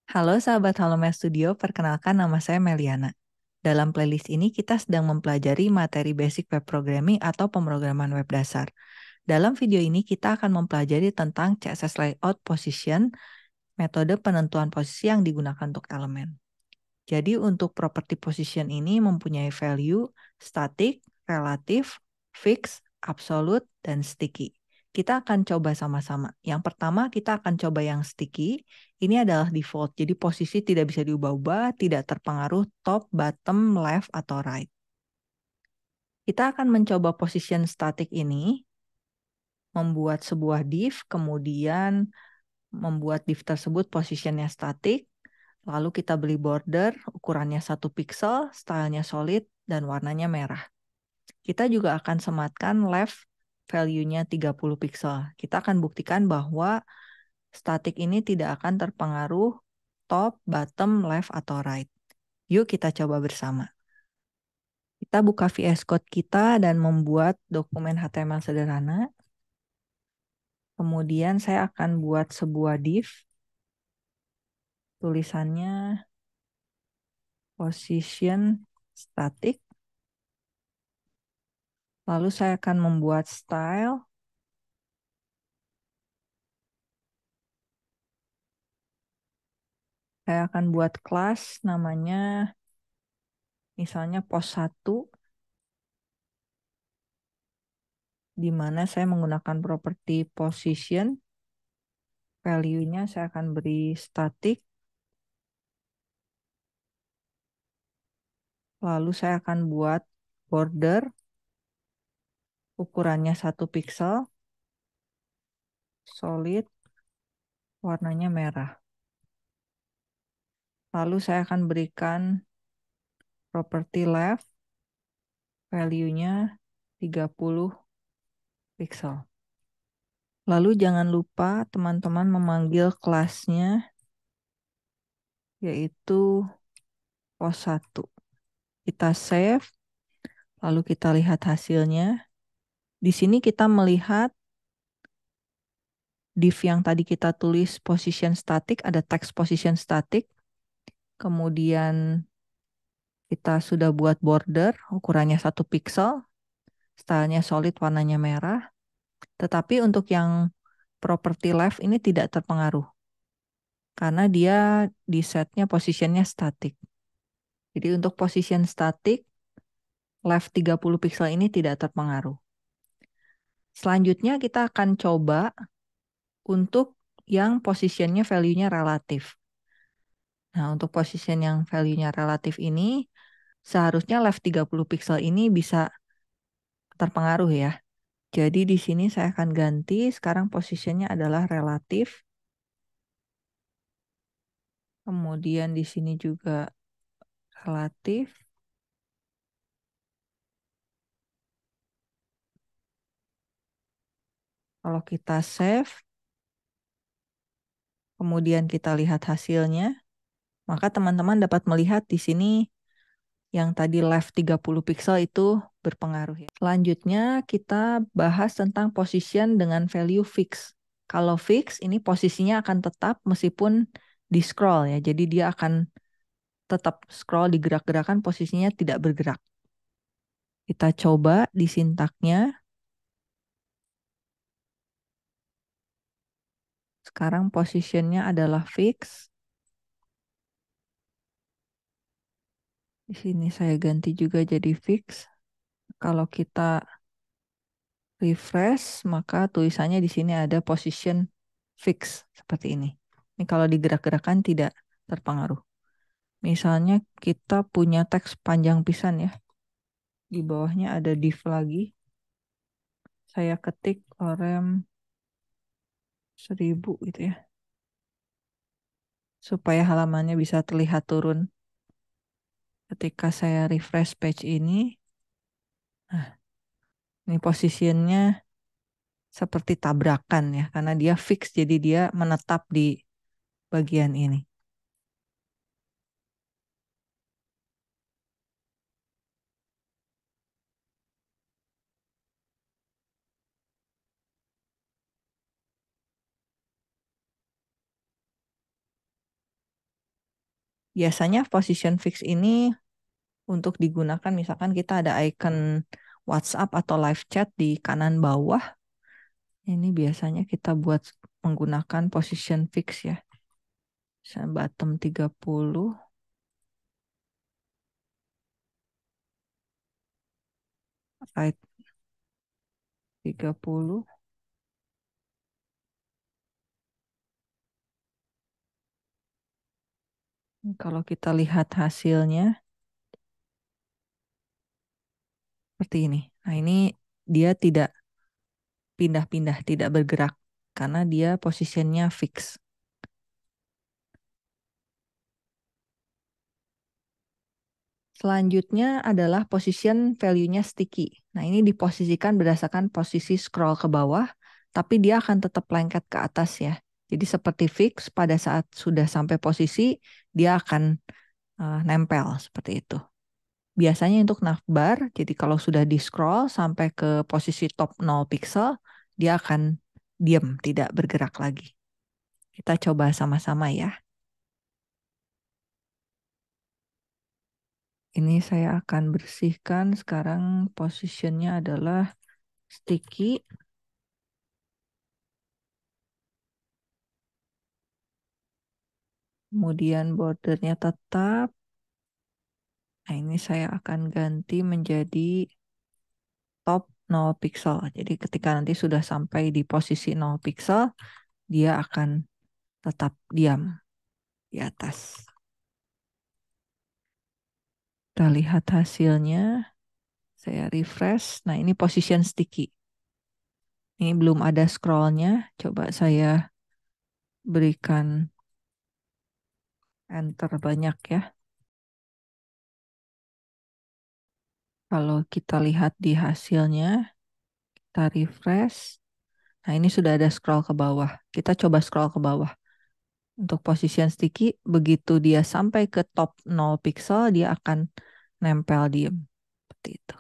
Halo sahabat Halomev Studio, perkenalkan nama saya Meliana. Dalam playlist ini kita sedang mempelajari materi basic web programming atau pemrograman web dasar. Dalam video ini kita akan mempelajari tentang CSS layout position, metode penentuan posisi yang digunakan untuk elemen. Jadi untuk property position ini mempunyai value, static, relatif, fix, absolute, dan sticky. Kita akan coba sama-sama. Yang pertama kita akan coba yang sticky. Ini adalah default, jadi posisi tidak bisa diubah-ubah, tidak terpengaruh top, bottom, left, atau right. Kita akan mencoba position static ini, membuat sebuah div, kemudian membuat div tersebut positionnya static, lalu kita beli border, ukurannya 1 pixel, stylenya solid, dan warnanya merah. Kita juga akan sematkan left value-nya 30 pixel. Kita akan buktikan bahwa static ini tidak akan terpengaruh top, bottom, left, atau right. Yuk kita coba bersama. Kita buka VS Code kita dan membuat dokumen HTML sederhana. Kemudian saya akan buat sebuah div. Tulisannya position static. Lalu saya akan membuat style. Saya akan buat kelas namanya misalnya post 1. Di mana saya menggunakan properti position. Value-nya saya akan beri static. Lalu saya akan buat border. Ukurannya 1 pixel. Solid. Warnanya merah. Lalu saya akan berikan properti left. Value-nya 30 pixel. Lalu jangan lupa teman-teman memanggil kelasnya yaitu post 1. Kita save, lalu kita lihat hasilnya. Di sini kita melihat div yang tadi kita tulis position static, ada text position static. Kemudian kita sudah buat border, ukurannya 1 pixel, stylenya solid, warnanya merah. Tetapi untuk yang property left ini tidak terpengaruh, karena dia di setnya positionnya static. Jadi untuk position static, left 30 pixel ini tidak terpengaruh. Selanjutnya kita akan coba untuk yang positionnya value-nya relatif. Nah, untuk position yang value-nya relatif ini, seharusnya left 30 pixel ini bisa terpengaruh ya. Jadi di sini saya akan ganti, sekarang positionnya adalah relatif. Kemudian di sini juga relatif. Kalau kita save, kemudian kita lihat hasilnya, maka teman-teman dapat melihat di sini yang tadi left 30 pixel itu berpengaruh ya. Selanjutnya kita bahas tentang position dengan value fix. Kalau fix ini posisinya akan tetap meskipun di scroll ya. Jadi dia akan tetap scroll digerak-gerakan, posisinya tidak bergerak. Kita coba di sintaknya. Sekarang positionnya adalah fix. Di sini saya ganti juga jadi fix. Kalau kita refresh, maka tulisannya di sini ada position fix seperti ini. Ini kalau digerak-gerakan tidak terpengaruh. Misalnya kita punya teks panjang pisan ya. Di bawahnya ada div lagi. Saya ketik orem 1000 gitu ya. Supaya halamannya bisa terlihat turun. Ketika saya refresh page ini, nah, ini posisinya seperti tabrakan ya, karena dia fix, jadi dia menetap di bagian ini. Biasanya position fix ini untuk digunakan misalkan kita ada icon WhatsApp atau live chat di kanan bawah. Ini biasanya kita buat menggunakan position fix ya. Misalnya bottom 30, right 30. Kalau kita lihat hasilnya seperti ini. Nah, ini dia tidak pindah-pindah, tidak bergerak karena dia posisinya fix. Selanjutnya adalah position value-nya sticky. Nah, ini diposisikan berdasarkan posisi scroll ke bawah, tapi dia akan tetap lengket ke atas ya. Jadi seperti fix, pada saat sudah sampai posisi, dia akan nempel seperti itu. Biasanya untuk navbar, jadi kalau sudah di scroll sampai ke posisi top 0 pixel, dia akan diam, tidak bergerak lagi. Kita coba sama-sama ya. Ini saya akan bersihkan. Sekarang positionnya adalah sticky. Kemudian bordernya tetap. Nah, ini saya akan ganti menjadi top 0 pixel. Jadi ketika nanti sudah sampai di posisi 0 pixel, dia akan tetap diam di atas. Kita lihat hasilnya. Saya refresh. Nah, ini position sticky. Ini belum ada scrollnya. Coba saya berikan enter banyak ya. Kalau kita lihat di hasilnya, kita refresh. Nah, ini sudah ada scroll ke bawah. Kita coba scroll ke bawah. Untuk position sticky, begitu dia sampai ke top 0 pixel, dia akan nempel diem. Seperti itu.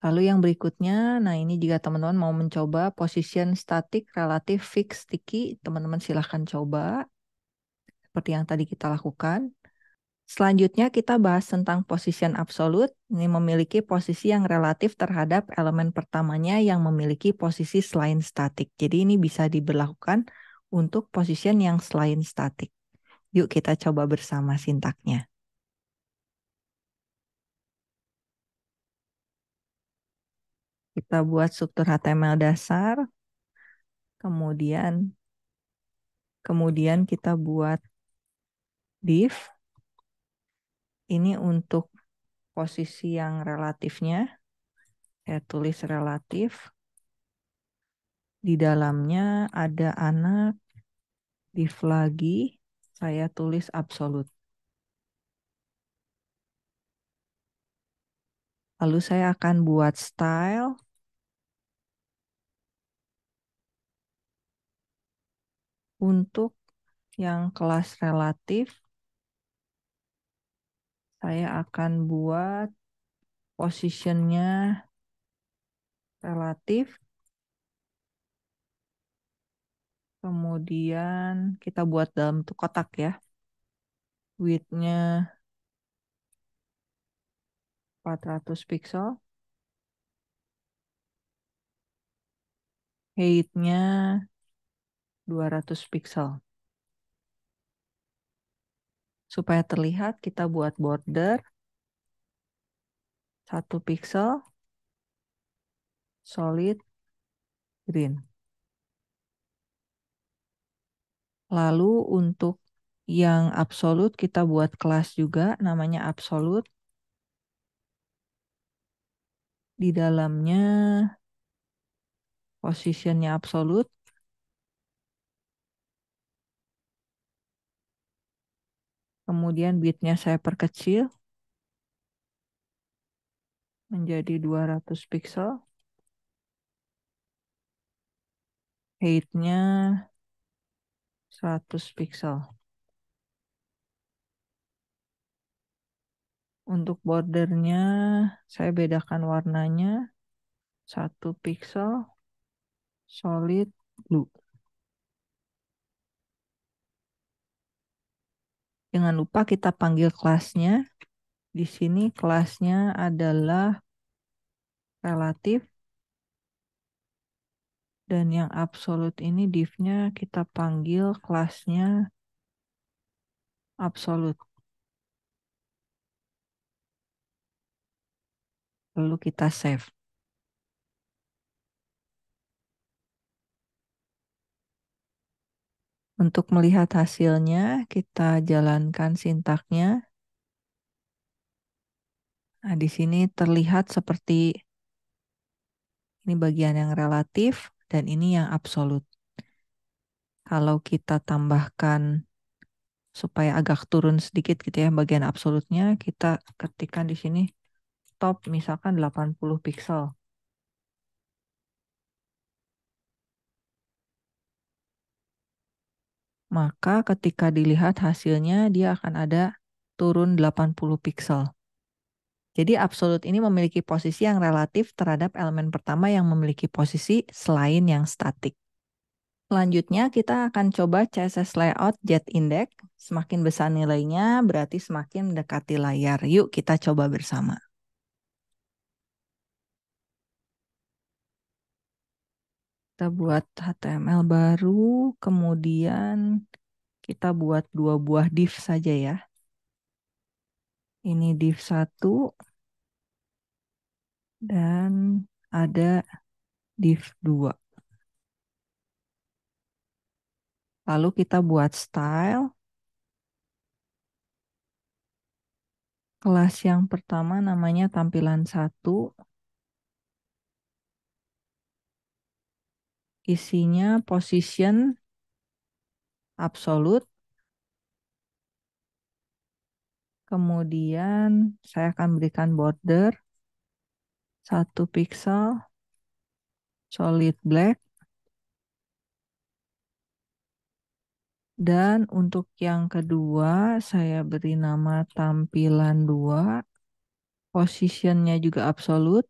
Lalu yang berikutnya, nah ini jika teman-teman mau mencoba position static relatif fix sticky, teman-teman silahkan coba. Seperti yang tadi kita lakukan. Selanjutnya kita bahas tentang position absolute. Ini memiliki posisi yang relatif terhadap elemen pertamanya yang memiliki posisi selain statik. Jadi ini bisa diberlakukan untuk position yang selain statik. Yuk kita coba bersama sintaknya. Kita buat struktur HTML dasar. Kemudian kita buat div. Ini untuk posisi yang relatifnya. Saya tulis relatif. Di dalamnya ada anak, div lagi, saya tulis absolute. Lalu saya akan buat style. Untuk yang kelas relatif, saya akan buat positionnya relatif. Kemudian kita buat dalam bentuk kotak ya. Width-nya 400 pixel. Height-nya 200 pixel. Supaya terlihat, kita buat border 1 pixel, solid, green. Lalu untuk yang absolute, kita buat kelas juga, namanya absolute. Di dalamnya positionnya absolute. Kemudian width-nya saya perkecil menjadi 200 pixel. Height-nya 100 pixel. Untuk bordernya saya bedakan warnanya. 1 pixel solid blue. Jangan lupa kita panggil kelasnya. Di sini kelasnya adalah relatif. Dan yang absolut ini div-nya kita panggil kelasnya absolut. Lalu kita save. Untuk melihat hasilnya, kita jalankan sintaknya. Nah, di sini terlihat seperti ini bagian yang relatif dan ini yang absolut. Kalau kita tambahkan supaya agak turun sedikit gitu ya bagian absolutnya, kita ketikkan di sini top misalkan 80 pixel. Maka ketika dilihat hasilnya dia akan ada turun 80 pixel. Jadi absolut ini memiliki posisi yang relatif terhadap elemen pertama yang memiliki posisi selain yang statik. Selanjutnya kita akan coba CSS layout jet index. Semakin besar nilainya berarti semakin mendekati layar. Yuk kita coba bersama. Kita buat HTML baru, kemudian kita buat 2 buah div saja ya. Ini div 1 dan ada div 2. Lalu kita buat style. Kelas yang pertama namanya tampilan 1. Isinya position absolut. Kemudian saya akan berikan border 1 pixel solid black. Dan untuk yang kedua saya beri nama tampilan 2. Positionnya juga absolut.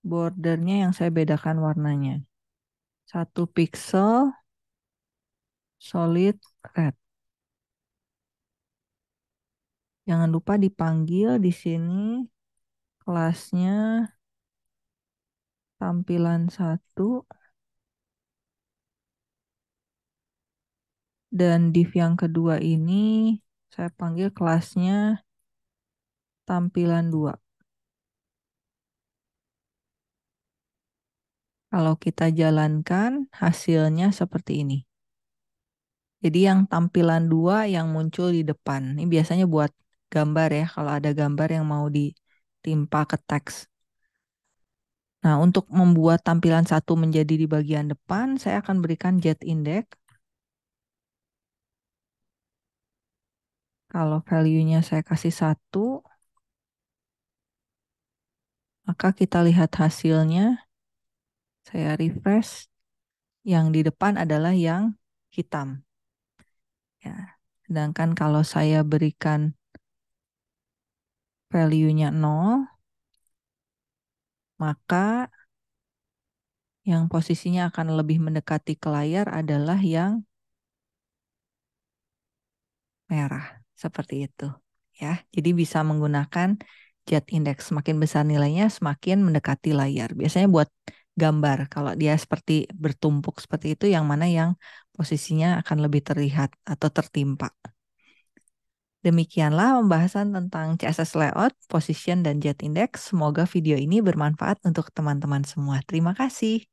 Bordernya yang saya bedakan warnanya. 1 pixel solid red. Jangan lupa dipanggil di sini kelasnya tampilan 1 dan div yang kedua ini saya panggil kelasnya tampilan 2. Kalau kita jalankan hasilnya seperti ini. Jadi yang tampilan 2 yang muncul di depan. Ini biasanya buat gambar ya, kalau ada gambar yang mau ditimpa ke teks. Nah, untuk membuat tampilan 1 menjadi di bagian depan, saya akan berikan jet index. Kalau value-nya saya kasih 1, maka kita lihat hasilnya. Saya refresh. Yang di depan adalah yang hitam. Ya. Sedangkan kalau saya berikan value-nya 0, maka yang posisinya akan lebih mendekati ke layar adalah yang merah. Seperti itu. Ya, jadi bisa menggunakan jet index. Semakin besar nilainya, semakin mendekati layar. Biasanya buat gambar. Kalau dia seperti bertumpuk seperti itu, yang mana yang posisinya akan lebih terlihat atau tertimpa. Demikianlah pembahasan tentang CSS Layout, Position, dan Jet Index. Semoga video ini bermanfaat untuk teman-teman semua. Terima kasih.